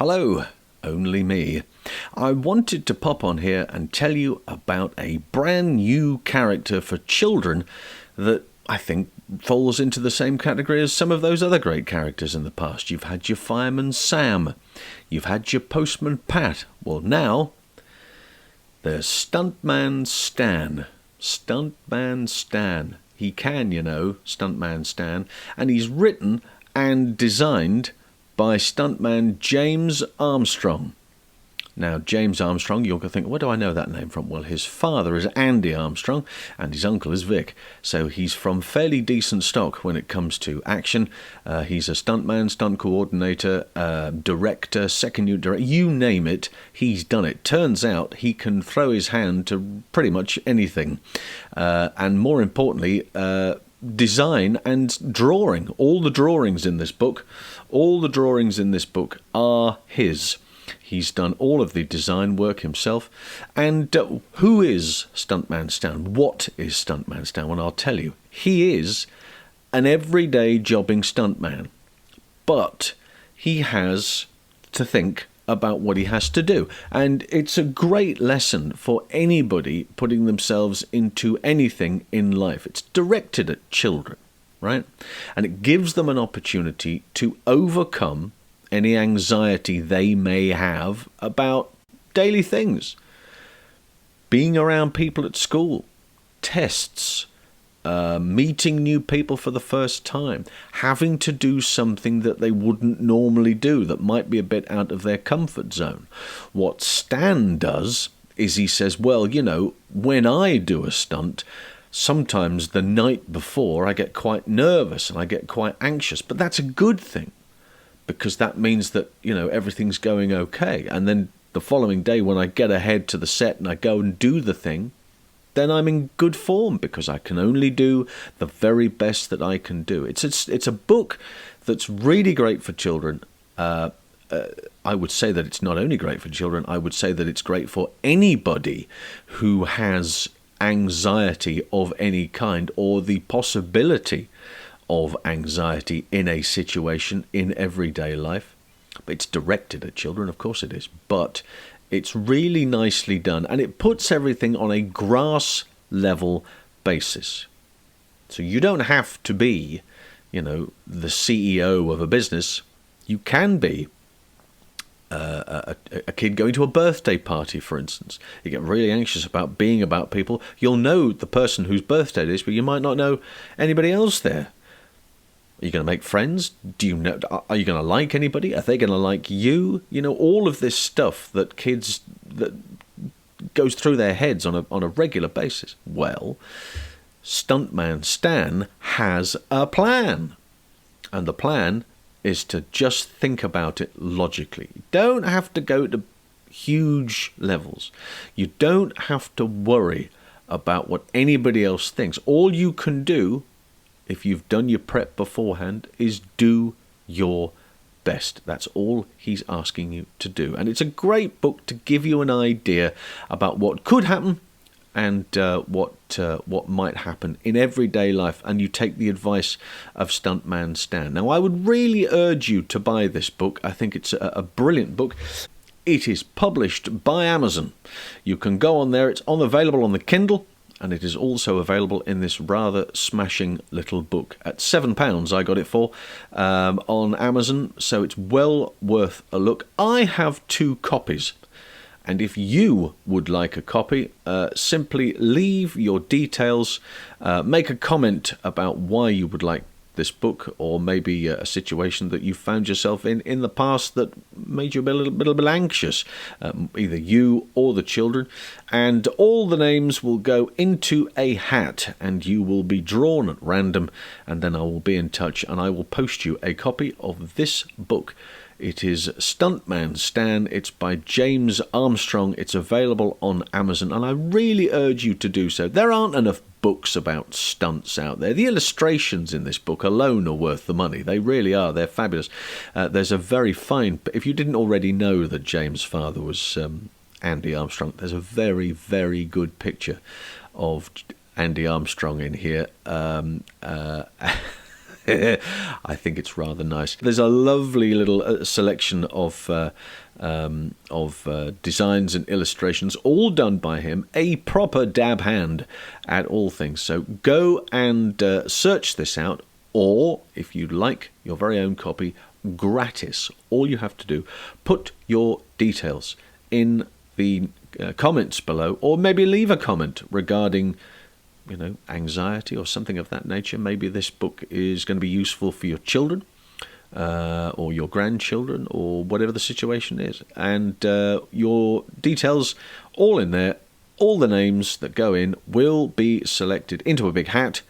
Hello, only me. I wanted to pop on here and tell you about a brand new character for children that I think falls into the same category as some of those other great characters in the past. You've had your Fireman Sam, you've had your Postman Pat. Well, now there's Stuntman Stan. Stuntman Stan. He can, Stuntman Stan. And he's written and designed by stuntman James Armstrong. Now, James Armstrong, you're going to think, where do I know that name from? Well, his father is Andy Armstrong and his uncle is Vic. So he's from fairly decent stock when it comes to action. He's a stuntman, stunt coordinator, director, second unit director, you name it, he's done it. Turns out he can throw his hand to pretty much anything. And more importantly, design and drawing. All the drawings in this book are his. He's done all of the design work himself. And who is Stuntman Stan? What is Stuntman Stan? Well, I'll tell you. He is an everyday jobbing stuntman. But he has to think about what he has to do. And it's a great lesson for anybody putting themselves into anything in life. It's directed at children, right? And it gives them an opportunity to overcome any anxiety they may have about daily things. Being around people at school, tests, meeting new people for the first time, having to do something that they wouldn't normally do that might be a bit out of their comfort zone. What Stan does is he says, well, when I do a stunt, sometimes the night before I get quite nervous and I get quite anxious, but that's a good thing. Because that means that, everything's going okay. And then the following day when I get ahead to the set and I go and do the thing, then I'm in good form because I can only do the very best that I can do. It's a book that's really great for children. I would say that it's not only great for children, I would say that it's great for anybody who has anxiety of any kind or the possibility of anxiety in a situation in everyday life. It's directed at children, of course it is, but it's really nicely done and it puts everything on a grass level basis. So you don't have to be, the CEO of a business. You can be a kid going to a birthday party, for instance. You get really anxious about being about people. You'll know the person whose birthday it is, but you might not know anybody else there. Are you going to make friends? Are you going to like anybody? Are they going to like you? All of this stuff that goes through their heads on a regular basis. Well, Stuntman Stan has a plan. And the plan is to just think about it logically. You don't have to go to huge levels. You don't have to worry about what anybody else thinks. All you can do, if you've done your prep beforehand, is do your best. That's all he's asking you to do. And it's a great book to give you an idea about what could happen and what might happen in everyday life. And you take the advice of Stuntman Stan. Now, I would really urge you to buy this book. I think it's a brilliant book. It is published by Amazon. You can go on there. It's available on the Kindle. And it is also available in this rather smashing little book. At £7 I got it for on Amazon, so it's well worth a look. I have 2 copies, and if you would like a copy, simply leave your details, make a comment about why you would like this book, or maybe a situation that you found yourself in the past that made you a little bit anxious, either you or the children, and all the names will go into a hat and you will be drawn at random, and then I will be in touch and I will post you a copy of this book. It is Stuntman Stan. It's by James Armstrong. It's available on Amazon, and I really urge you to do so. There aren't enough books about stunts out there. The illustrations in this book alone are worth the money. They really are. They're fabulous. There's a very fine... If you didn't already know that James' father was Andy Armstrong, there's a very, very good picture of Andy Armstrong in here. I think it's rather nice. There's a lovely little selection of designs and illustrations, all done by him, a proper dab hand at all things. So go and search this out, or if you'd like your very own copy, gratis. All you have to do, put your details in the comments below, or maybe leave a comment regarding anxiety or something of that nature. Maybe this book is going to be useful for your children or your grandchildren, or whatever the situation is. And your details all in there, all the names that go in will be selected into a big hat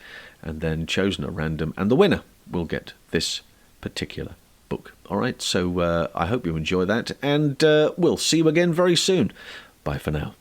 and then chosen at random, and the winner will get this particular book. All right, so I hope you enjoy that, and we'll see you again very soon. Bye for now.